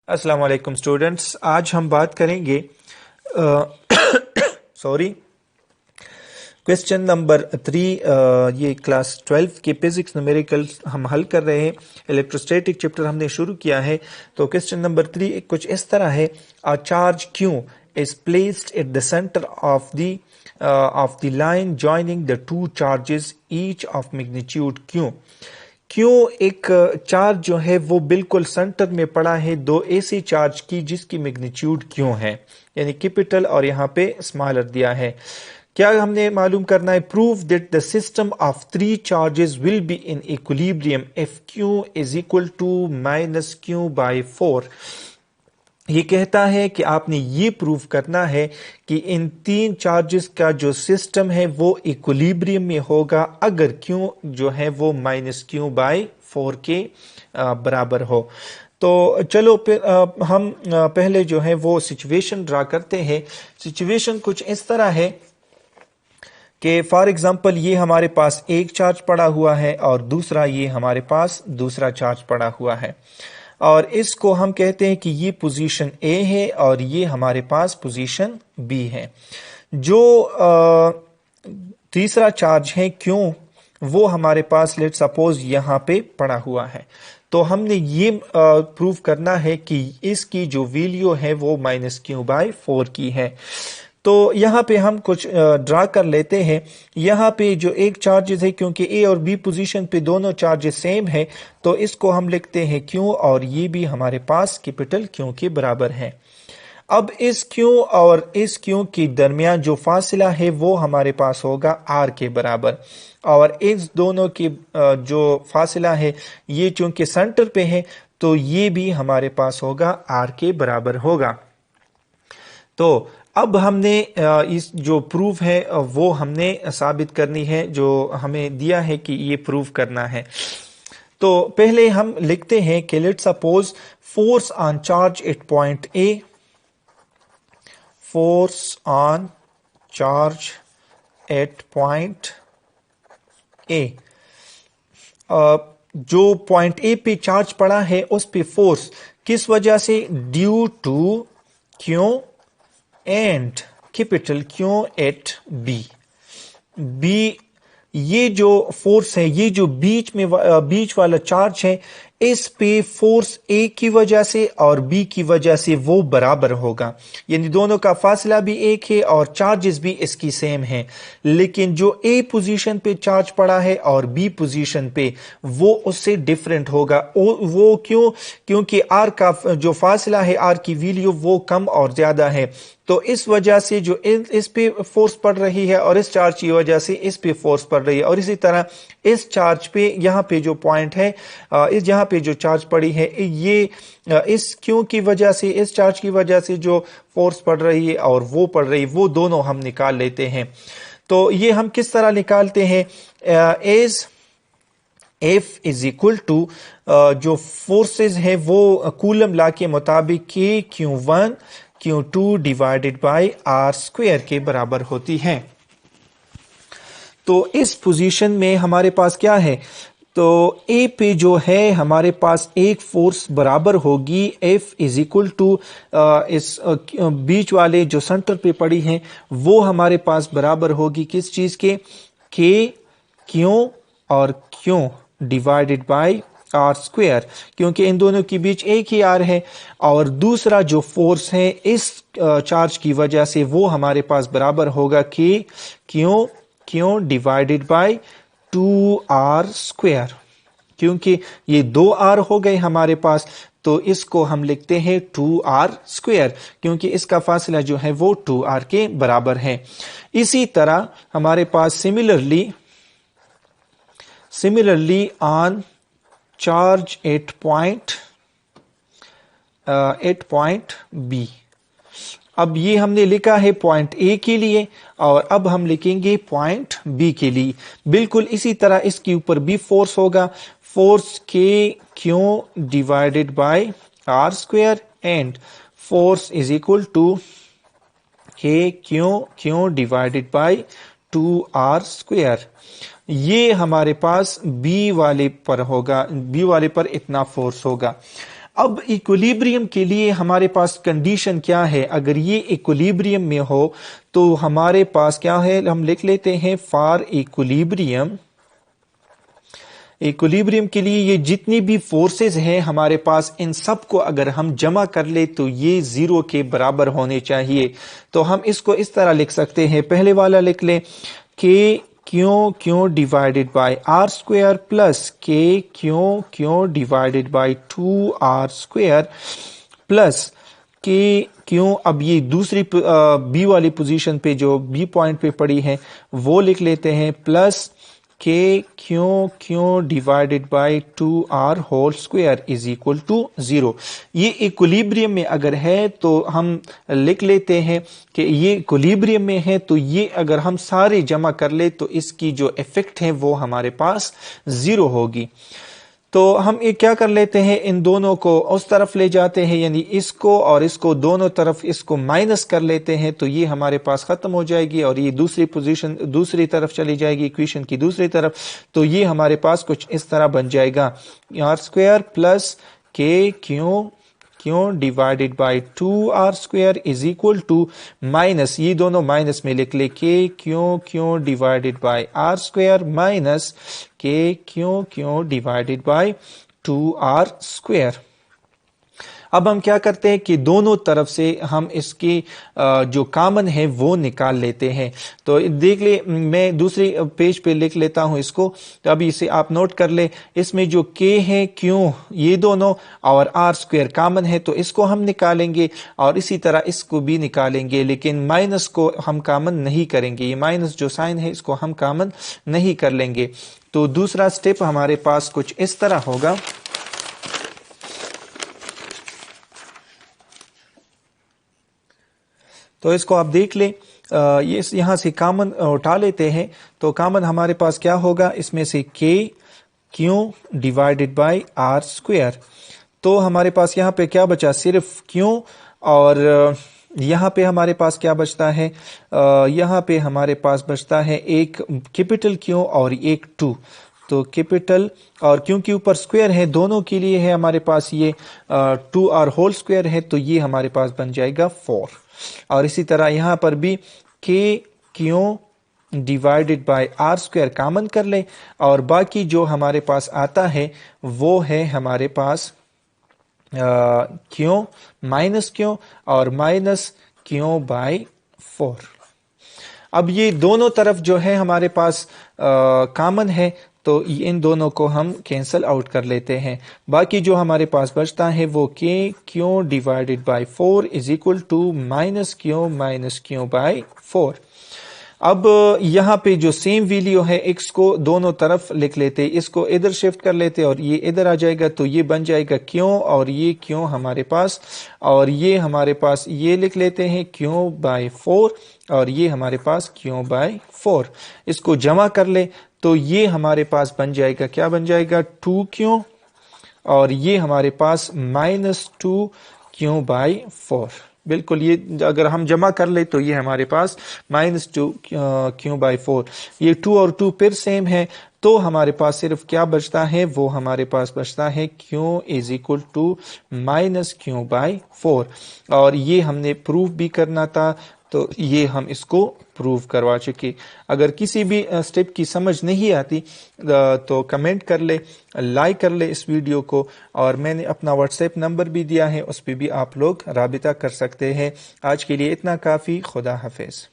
अस्सलाम वालेकुम स्टूडेंट्स। आज हम बात करेंगे सॉरी क्वेश्चन नंबर 3। ये क्लास 12 के फिजिक्स न्यूमेरिकल्स हम हल कर रहे हैं। इलेक्ट्रोस्टैटिक चैप्टर हमने शुरू किया है। तो क्वेश्चन नंबर 3 कुछ इस तरह है। A charge Q is placed at the centre of the line joining the two charges each of magnitude Q. क्यों एक चार्ज जो है वो बिल्कुल सेंटर में पड़ा है दो ऐसी चार्ज की जिसकी मैग्नीट्यूड क्यों है, यानी कैपिटल और यहाँ पे स्मॉलर दिया है। क्या हमने मालूम करना है? Prove that the system of three charges will be in equilibrium if q is equal to minus q by 4। ये कहता है कि आपने ये प्रूव करना है कि इन तीन चार्जेस का जो सिस्टम है वो इक्विलिब्रियम में होगा अगर क्यू जो है वो माइनस क्यू बाई 4 के बराबर हो। तो चलो हम पहले जो है वो सिचुएशन ड्रा करते हैं। सिचुएशन कुछ इस तरह है कि फॉर एग्जांपल ये हमारे पास एक चार्ज पड़ा हुआ है और दूसरा ये हमारे पास दूसरा चार्ज पड़ा हुआ है, और इसको हम कहते हैं कि ये पोजीशन ए है और ये हमारे पास पोजीशन बी है। जो तीसरा चार्ज है क्यों, वो हमारे पास लेट सपोज यहाँ पे पड़ा हुआ है। तो हमने ये प्रूव करना है कि इसकी जो वैल्यू है वो माइनस क्यू बाई 4 की है। तो यहाँ पे हम कुछ ड्रा कर लेते हैं। यहाँ पे जो एक चार्जेस है, क्योंकि ए और बी पोजीशन पे दोनों चार्जेस सेम है, तो इसको हम लिखते हैं क्यू और ये भी हमारे पास कैपिटल क्यू के बराबर है। अब इस क्यू और इस क्यू के दरमियान जो फासला है वो हमारे पास होगा आर के बराबर, और इस दोनों की जो फासला है ये चूंकि सेंटर पे है तो ये भी हमारे पास होगा आर के बराबर होगा। तो अब हमने इस जो प्रूफ है वो हमने साबित करनी है, जो हमें दिया है कि ये प्रूफ करना है। तो पहले हम लिखते हैं कि let's suppose force on charge at point A, force on charge at point A. जो पॉइंट ए पे चार्ज पड़ा है उस पे फोर्स किस वजह से? Due to q and capital Q at B. B ये जो फोर्स है, ये जो बीच वाला चार्ज है, इस पे फोर्स ए की वजह से और बी की वजह से वो बराबर होगा, यानी दोनों का फासला भी एक है और चार्जेस भी इसकी सेम है। लेकिन जो ए पोजीशन पे चार्ज पड़ा है और बी पोजीशन पे वो उससे डिफरेंट होगा। वो क्यों? क्योंकि आर का जो फासला है, आर की वैल्यू वो कम और ज्यादा है, तो इस वजह से जो इस पे फोर्स पड़ रही है और इस चार्ज की वजह से इस पे फोर्स पड़ रही है। और इसी तरह इस चार्ज पे यहाँ पे जो पॉइंट है, इस यहाँ पे जो चार्ज पड़ी है, ये इस क्यों की वजह से, इस चार्ज की वजह से जो फोर्स पड़ रही है और वो पड़ रही है, वो दोनों हम निकाल लेते हैं। तो ये हम किस तरह निकालते हैं? As F is equal to जो फोर्सेस है वो कूलम लॉ के मुताबिक के Q1 Q2 divided by r square के बराबर होती है। तो इस पोजीशन में हमारे पास क्या है? तो ए पे जो है हमारे पास एक फोर्स बराबर होगी एफ इज इक्वल टू इस बीच वाले जो सेंटर पे पड़ी है वो हमारे पास बराबर होगी किस चीज के? क्यों और क्यों डिवाइडेड बाय आर स्क्वायर, क्योंकि इन दोनों के बीच एक ही आर है। और दूसरा जो फोर्स है इस चार्ज की वजह से वो हमारे पास बराबर होगा क्यों डिवाइडेड बाय 2r स्क्वायर, क्योंकि ये 2r हो गए हमारे पास, तो इसको हम लिखते हैं 2r स्क्वायर, क्योंकि इसका फासला जो है वो 2r के बराबर है। इसी तरह हमारे पास similarly on charge at point B. अब ये हमने लिखा है पॉइंट ए के लिए और अब हम लिखेंगे पॉइंट बी के लिए। बिल्कुल इसी तरह इसके ऊपर भी फोर्स होगा, force k q divided by r square and force is equal to k q divided by 2r square. ये हमारे पास बी वाले पर होगा, बी वाले पर इतना फोर्स होगा। अब इक्विलिब्रियम के लिए हमारे पास कंडीशन क्या है? अगर ये इक्विलिब्रियम में हो तो हमारे पास क्या है, हम लिख लेते हैं फॉर इक्विलिब्रियम। इक्विलिब्रियम के लिए ये जितनी भी फोर्सेस हैं हमारे पास, इन सब को अगर हम जमा कर ले तो ये जीरो के बराबर होने चाहिए। तो हम इसको इस तरह लिख सकते हैं, पहले वाला लिख लें k q divided by r square plus k q divided by 2r square plus k क्यों, अब ये दूसरी बी वाली पोजीशन पे जो बी पॉइंट पे पड़ी है वो लिख लेते हैं, plus k q divided by 2r whole square is equal to 0। ये इक्विलिब्रियम में अगर है तो हम लिख लेते हैं कि ये इक्विलिब्रियम में है, तो ये अगर हम सारे जमा कर ले तो इसकी जो इफेक्ट है वो हमारे पास 0 होगी। तो हम ये क्या कर लेते हैं, इन दोनों को उस तरफ ले जाते हैं, यानी इसको और इसको दोनों तरफ इसको माइनस कर लेते हैं, तो ये हमारे पास खत्म हो जाएगी और ये दूसरी पोजीशन दूसरी तरफ चली जाएगी, इक्वेशन की दूसरी तरफ। तो ये हमारे पास कुछ इस तरह बन जाएगा, are square plus k q divided by 2r square is equal to minus, ये दोनों माइनस में लिख ले, k q divided by r square minus k q divided by 2r square. अब हम क्या करते हैं कि दोनों तरफ से हम इसकी जो कॉमन है वो निकाल लेते हैं। तो देख ले, मैं दूसरी पेज पे लिख लेता हूं इसको, तो अभी इसे आप नोट कर ले। इसमें जो के है क्यों ये दोनों और आर स्क्वायर कॉमन है तो इसको हम निकालेंगे और इसी तरह इसको भी निकालेंगे, लेकिन माइनस को हम कॉमन नहीं करेंगे, ये माइनस जो साइन है इसको हम कॉमन नहीं कर लेंगे। तो दूसरा स्टेप हमारे पास कुछ इस तरह होगा, तो इसको आप देख लें, ये यहां से कॉमन उठा लेते हैं, तो कॉमन हमारे पास क्या होगा, इसमें से के q divided by r square. तो हमारे पास यहाँ पे क्या बचा, सिर्फ क्यों, और यहाँ पे हमारे पास क्या बचता है, यहाँ पे हमारे पास बचता है एक कैपिटल क्यों और एक 2। तो कैपिटल और क्योंकि ऊपर स्क्वायर है दोनों के लिए है हमारे पास ये 2r होल स्क्वायर है, तो ये हमारे पास बन जाएगा 4। और इसी तरह यहां पर भी k q divided by r square common कर ले, और बाकी जो हमारे पास आता है वो है हमारे पास क्यों माइनस क्यों और माइनस क्यों बाय 4। अब ये दोनों तरफ जो है हमारे पास कॉमन है, तो इन दोनों को हम कैंसल आउट कर लेते हैं। बाकी जो हमारे पास बचता है वो k q divided by 4 is equal to minus q by 4। अब यहाँ पे जो सेम वैल्यू है x को दोनों तरफ लिख लेते, इसको इधर शिफ्ट कर लेते और ये इधर आ जाएगा, तो ये बन जाएगा क्यों और ये क्यों हमारे पास, और ये हमारे पास ये लिख लेते हैं क्यों बाय 4 और ये हमारे पास क्यों बाय 4। इसको जमा कर ले तो ये हमारे पास बन जाएगा, क्या बन जाएगा, 2 क्यों और ये हमारे पास माइनस 2 क्यों बाय 4। बिल्कुल, ये अगर हम जमा कर ले तो ये हमारे पास -2 क्यों बाय 4। ये 2 और 2 फिर सेम है, तो हमारे पास सिर्फ क्या बचता है, वो हमारे पास बचता है क्यों is equal to minus q by 4। और ये हमने प्रूफ भी करना था, तो ये हम इसको प्रूव करवा चुके। अगर किसी भी स्टेप की समझ नहीं आती तो कमेंट कर ले, लाइक कर ले इस वीडियो को, और मैंने अपना व्हाट्सएप नंबर भी दिया है, उस पर भी आप लोग राबिता कर सकते हैं। आज के लिए इतना काफ़ी। खुदा हाफिज़।